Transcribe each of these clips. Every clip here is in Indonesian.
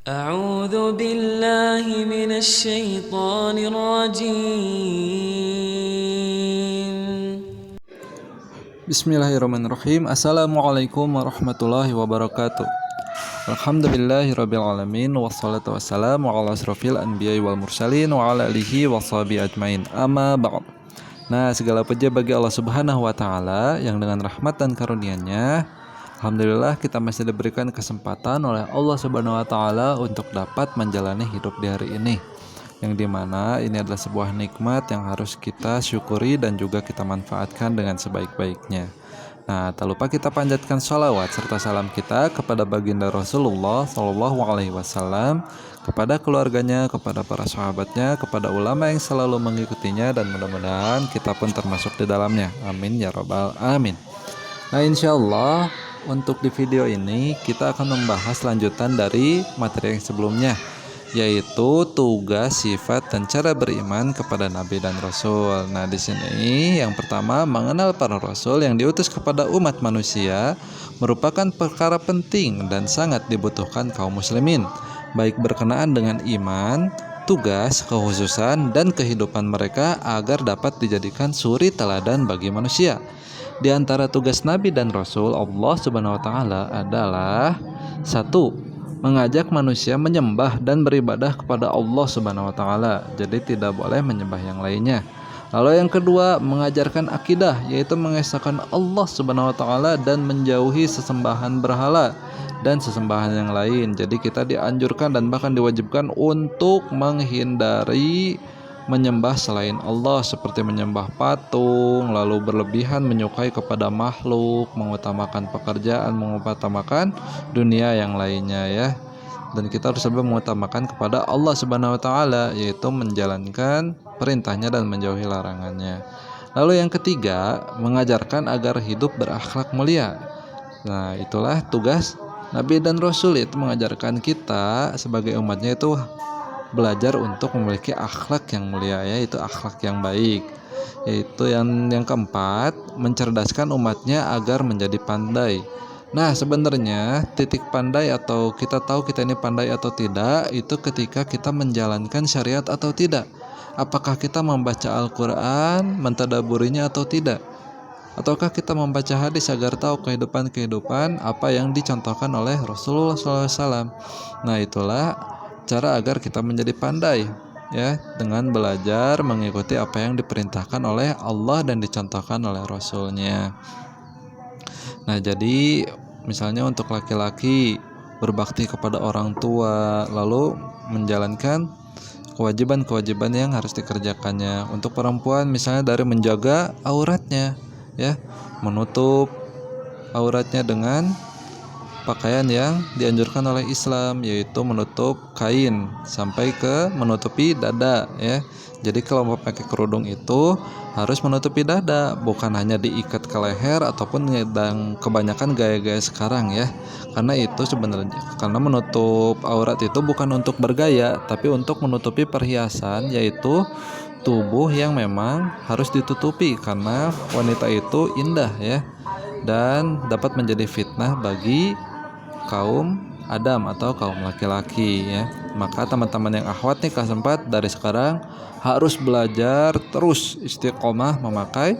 أعوذ بالله من الشيطان الرجيم. Bismillahirrahmanirrahim. Assalamualaikum warahmatullahi wabarakatuh. Alhamdulillahirrabbilalamin. Wassalatu wassalamu ala asrofil anbiya wal mursalin wa ala alihi wa sahbihi ajmain. Amma ba'd. Nah, segala puji bagi Allah Subhanahu wa taala yang dengan rahmat dan karunia-Nya, alhamdulillah kita masih diberikan kesempatan oleh Allah Subhanahu wa taala untuk dapat menjalani hidup di hari ini. Yang dimana ini adalah sebuah nikmat yang harus kita syukuri dan juga kita manfaatkan dengan sebaik-baiknya. Nah, tak lupa kita panjatkan sholawat serta salam kita kepada baginda Rasulullah Shallallahu Alaihi Wasallam, kepada keluarganya, kepada para sahabatnya, kepada ulama yang selalu mengikutinya, dan mudah-mudahan kita pun termasuk di dalamnya. Amin ya robbal alamin. Nah, insya Allah untuk di video ini kita akan membahas lanjutan dari materi yang sebelumnya, yaitu tugas, sifat, dan cara beriman kepada Nabi dan Rasul. Nah, di sini yang pertama, mengenal para Rasul yang diutus kepada umat manusia merupakan perkara penting dan sangat dibutuhkan kaum muslimin, baik berkenaan dengan iman, tugas, kekhususan, dan kehidupan mereka agar dapat dijadikan suri teladan bagi manusia. Di antara tugas Nabi dan Rasul Allah Subhanahu wa taala adalah: 1. Mengajak manusia menyembah dan beribadah kepada Allah Subhanahu wa taala. Jadi tidak boleh menyembah yang lainnya. Lalu yang kedua, mengajarkan akidah, yaitu mengesahkan Allah Subhanahu wa taala dan menjauhi sesembahan berhala dan sesembahan yang lain. Jadi kita dianjurkan dan bahkan diwajibkan untuk menghindari menyembah selain Allah, seperti menyembah patung, lalu berlebihan menyukai kepada makhluk, mengutamakan pekerjaan, mengutamakan dunia yang lainnya ya. Dan kita harus lebih mengutamakan kepada Allah Subhanahu wa taala, yaitu menjalankan perintahnya dan menjauhi larangannya. Lalu yang ketiga, mengajarkan agar hidup berakhlak mulia. Nah, itulah tugas Nabi dan Rasul, itu mengajarkan kita sebagai umatnya itu belajar untuk memiliki akhlak yang mulia, yaitu akhlak yang baik. Yaitu yang keempat, mencerdaskan umatnya agar menjadi pandai. Nah, sebenarnya titik pandai atau kita tahu kita ini pandai atau tidak itu ketika kita menjalankan syariat atau tidak. Apakah kita membaca Al-Quran, mentadaburinya atau tidak? Ataukah kita membaca hadis agar tahu kehidupan apa yang dicontohkan oleh Rasulullah SAW. Nah, itulah cara agar kita menjadi pandai ya, dengan belajar mengikuti apa yang diperintahkan oleh Allah dan dicontohkan oleh Rasulnya. Nah, jadi misalnya untuk laki-laki berbakti kepada orang tua, lalu menjalankan kewajiban-kewajiban yang harus dikerjakannya. Untuk perempuan misalnya dari menjaga auratnya ya, menutup auratnya dengan pakaian yang dianjurkan oleh Islam, yaitu menutup kain sampai ke menutupi dada ya. Jadi kalau mau pakai kerudung itu harus menutupi dada, bukan hanya diikat ke leher ataupun yang kebanyakan gaya-gaya sekarang ya. Karena itu sebenarnya, karena menutup aurat itu bukan untuk bergaya, tapi untuk menutupi perhiasan, yaitu tubuh yang memang harus ditutupi, karena wanita itu indah ya, dan dapat menjadi fitnah bagi kaum Adam atau kaum laki-laki ya. Maka teman-teman yang akhwat nih kelas 4 dari sekarang harus belajar terus istiqomah memakai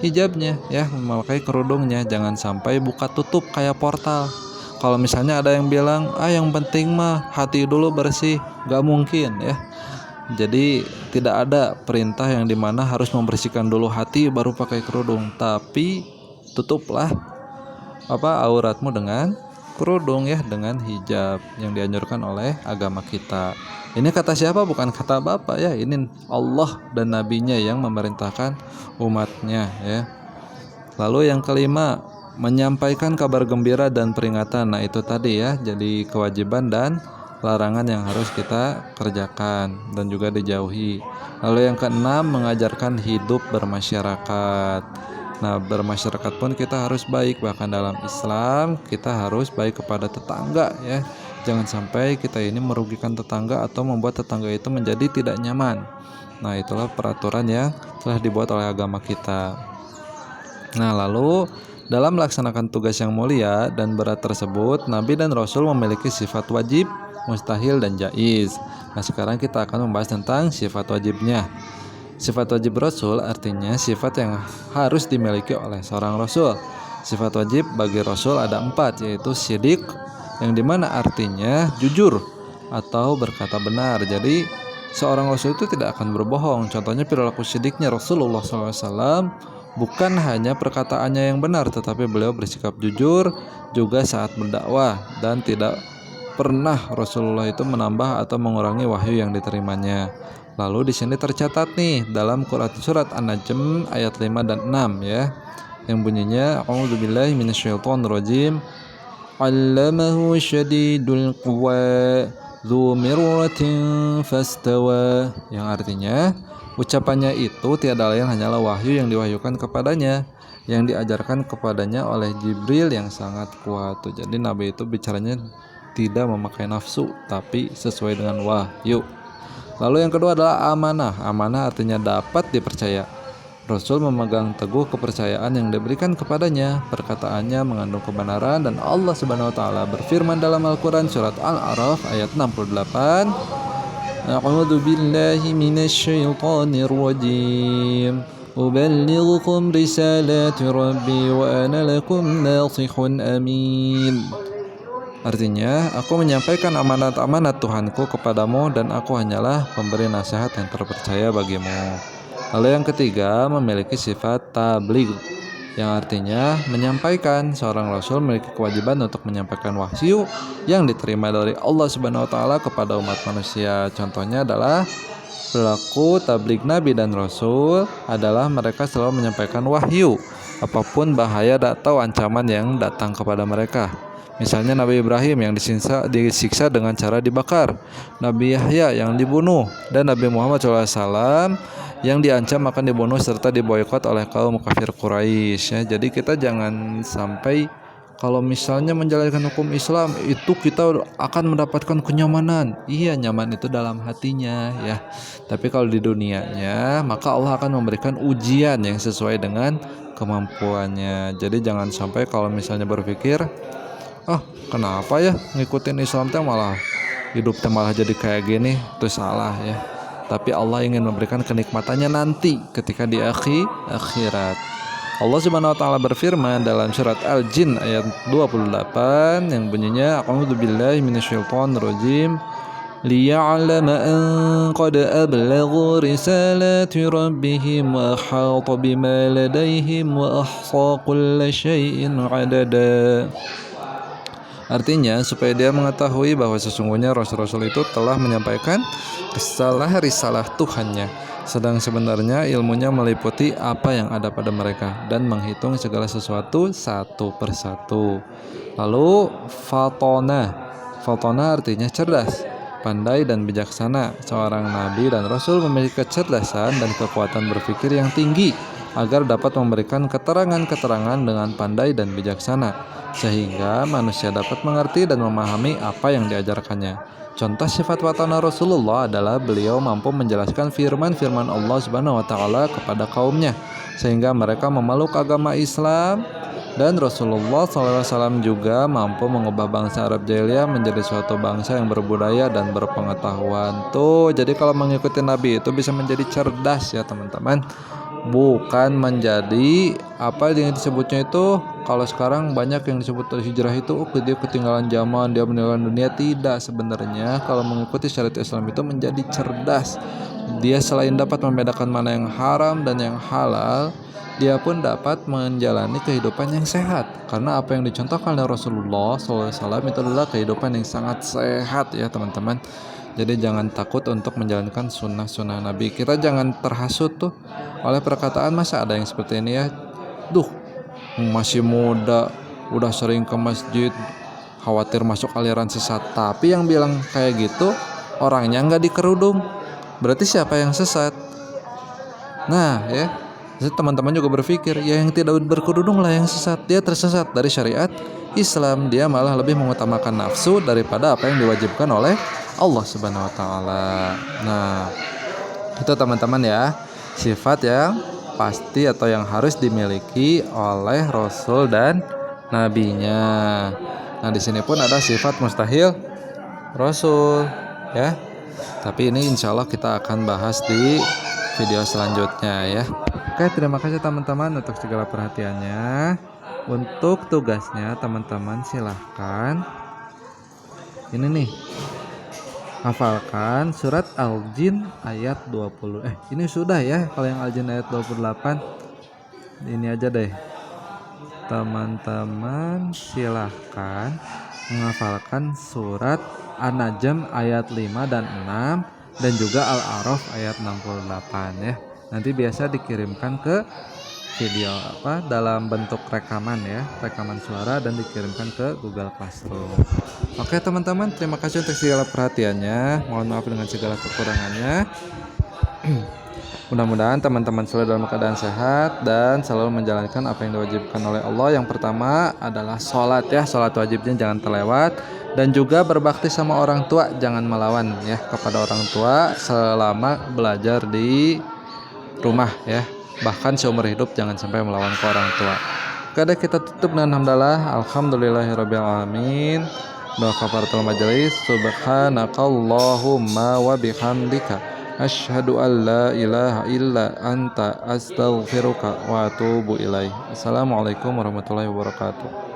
hijabnya ya, memakai kerudungnya, jangan sampai buka tutup kayak portal. Kalau misalnya ada yang bilang yang penting mah hati dulu bersih, gak mungkin ya. Jadi tidak ada perintah yang dimana harus membersihkan dulu hati baru pakai kerudung, tapi tutuplah auratmu dengan kerudung ya, dengan hijab yang dianjurkan oleh agama kita. Ini kata siapa? Bukan kata Bapak ya. Ini Allah dan Nabinya yang memerintahkan umatnya ya. Lalu yang kelima, menyampaikan kabar gembira dan peringatan. Nah, itu tadi ya, jadi kewajiban dan larangan yang harus kita kerjakan dan juga dijauhi. Lalu yang keenam, mengajarkan hidup bermasyarakat. Nah, bermasyarakat pun kita harus baik, bahkan dalam Islam kita harus baik kepada tetangga ya. Jangan sampai kita ini merugikan tetangga atau membuat tetangga itu menjadi tidak nyaman. Nah, itulah peraturan yang telah dibuat oleh agama kita. Nah, lalu dalam melaksanakan tugas yang mulia dan berat tersebut, Nabi dan Rasul memiliki sifat wajib mustahil, dan jaiz. Nah, sekarang kita akan membahas tentang sifat wajibnya. Sifat wajib Rasul artinya sifat yang harus dimiliki oleh seorang Rasul. Sifat wajib bagi Rasul ada 4, yaitu syidik, yang dimana artinya jujur atau berkata benar. Jadi seorang Rasul itu tidak akan berbohong. Contohnya perilaku syidiknya Rasulullah SAW, bukan hanya perkataannya yang benar, tetapi beliau bersikap jujur juga saat berdakwah, dan tidak pernah Rasulullah itu menambah atau mengurangi wahyu yang diterimanya. Lalu di sini tercatat nih dalam surat An-Najm ayat 5 dan 6 ya, yang bunyinya A'udzubillahi minasyaitonirrajim. 'Allamahu syadidul quwa dzu mirratin fastawa, yang artinya ucapannya itu tiada lain hanyalah wahyu yang diwahyukan kepadanya, yang diajarkan kepadanya oleh Jibril yang sangat kuat. Jadi Nabi itu bicaranya tidak memakai nafsu, tapi sesuai dengan wahyu. Lalu yang kedua adalah amanah. Amanah artinya dapat dipercaya. Rasul memegang teguh kepercayaan yang diberikan kepadanya. Perkataannya mengandung kebenaran, dan Allah Subhanahu wa taala berfirman dalam Al-Qur'an surat Al-A'raf ayat 68, A'udzu billahi minasyaitonir rajim. Uballighukum risalati rabbi wa ana lakum nasihun amin. Artinya, aku menyampaikan amanat-amanat Tuhanku kepadamu, dan aku hanyalah pemberi nasihat yang terpercaya bagimu. Lalu yang ketiga, memiliki sifat tabligh, yang artinya menyampaikan. Seorang Rasul memiliki kewajiban untuk menyampaikan wahyu yang diterima dari Allah Subhanahu wa taala kepada umat manusia. Contohnya adalah perilaku tabligh Nabi dan Rasul adalah mereka selalu menyampaikan wahyu, apapun bahaya atau ancaman yang datang kepada mereka. Misalnya Nabi Ibrahim yang disiksa dengan cara dibakar, Nabi Yahya yang dibunuh, dan Nabi Muhammad SAW yang diancam akan dibunuh serta diboikot oleh kaum kafir Quraisy. Ya, jadi kita jangan sampai kalau misalnya menjalankan hukum Islam itu kita akan mendapatkan kenyamanan. Iya, nyaman itu dalam hatinya ya. Tapi kalau di dunianya, maka Allah akan memberikan ujian yang sesuai dengan kemampuannya. Jadi jangan sampai kalau misalnya berpikir, kenapa ya ngikutin Islam teh malah hidup teh malah jadi kayak gini, itu salah ya. Tapi Allah ingin memberikan kenikmatannya nanti ketika di akhirat. Allah Subhanahu wa taala berfirman dalam surat Al-Jin ayat 28 yang bunyinya A'udzubillahi minasyaitonirrajim. Liya'lama an qad ablaghu risalati rabbihim wa ahata bima ladaihim wa ahsa kulla syai'in 'adada. Artinya supaya dia mengetahui bahwa sesungguhnya Rasul-Rasul itu telah menyampaikan risalah Tuhannya, sedang sebenarnya ilmunya meliputi apa yang ada pada mereka, dan menghitung segala sesuatu satu persatu. Lalu Fatona artinya cerdas, pandai, dan bijaksana. Seorang Nabi dan Rasul memiliki kecerdasan dan kekuatan berpikir yang tinggi agar dapat memberikan keterangan-keterangan dengan pandai dan bijaksana, sehingga manusia dapat mengerti dan memahami apa yang diajarkannya. Contoh sifat watana Rasulullah adalah beliau mampu menjelaskan firman-firman Allah Subhanahu wa taala kepada kaumnya, sehingga mereka memeluk agama Islam. Dan Rasulullah SAW juga mampu mengubah bangsa Arab Jahiliyah menjadi suatu bangsa yang berbudaya dan berpengetahuan. Jadi kalau mengikuti Nabi itu bisa menjadi cerdas ya teman-teman, bukan menjadi apa yang disebutnya itu. Kalau sekarang banyak yang disebut hijrah itu dia ketinggalan zaman, dia meninggalkan dunia. Tidak, sebenarnya kalau mengikuti syariat Islam itu menjadi cerdas. Dia selain dapat membedakan mana yang haram dan yang halal, dia pun dapat menjalani kehidupan yang sehat, karena apa yang dicontohkan oleh Rasulullah SAW itu adalah kehidupan yang sangat sehat ya teman-teman. Jadi jangan takut untuk menjalankan sunnah-sunnah Nabi. Kita jangan terhasut tuh oleh perkataan, masa ada yang seperti ini ya, masih muda, udah sering ke masjid, khawatir masuk aliran sesat. Tapi yang bilang kayak gitu orangnya nggak dikerudung, berarti siapa yang sesat? Nah ya, jadi teman-teman juga berpikir ya yang tidak berkerudung lah yang sesat, dia tersesat dari syariat Islam. Dia malah lebih mengutamakan nafsu daripada apa yang diwajibkan oleh Allah Subhanahu wa taala. Nah, itu teman-teman ya, sifat yang pasti atau yang harus dimiliki oleh Rasul dan nabinya. Nah, di sini pun ada sifat mustahil Rasul ya. Tapi ini insya Allah kita akan bahas di video selanjutnya ya. Oke, terima kasih teman-teman untuk segala perhatiannya. Untuk tugasnya teman-teman silahkan ini nih, hafalkan surat Al-Jin ayat 20. Ini sudah ya, kalau yang Al-Jin ayat 28. Ini aja deh. Teman-teman silahkan menghafalkan surat An-Najm ayat 5 dan 6 dan juga Al-A'raf ayat 68 ya. Nanti biasa dikirimkan ke video dalam bentuk rekaman ya, rekaman suara dan dikirimkan ke Google Classroom. Oke teman-teman, terima kasih untuk segala perhatiannya. Mohon maaf dengan segala kekurangannya. Mudah-mudahan teman-teman selalu dalam keadaan sehat dan selalu menjalankan apa yang diwajibkan oleh Allah. Yang pertama adalah sholat ya, sholat wajibnya jangan terlewat. Dan juga berbakti sama orang tua, jangan melawan ya kepada orang tua selama belajar di rumah ya. Bahkan seumur hidup jangan sampai melawan ke orang tua. Oke, kita tutup dengan hamdalah. Alhamdulillahirabbil alamin. Doa kafaratul majelis. Subhanakallahumma wa bihamdika asyhadu an la ilaha illa anta astaghfiruka wa atubu ilaih. Assalamualaikum warahmatullahi wabarakatuh.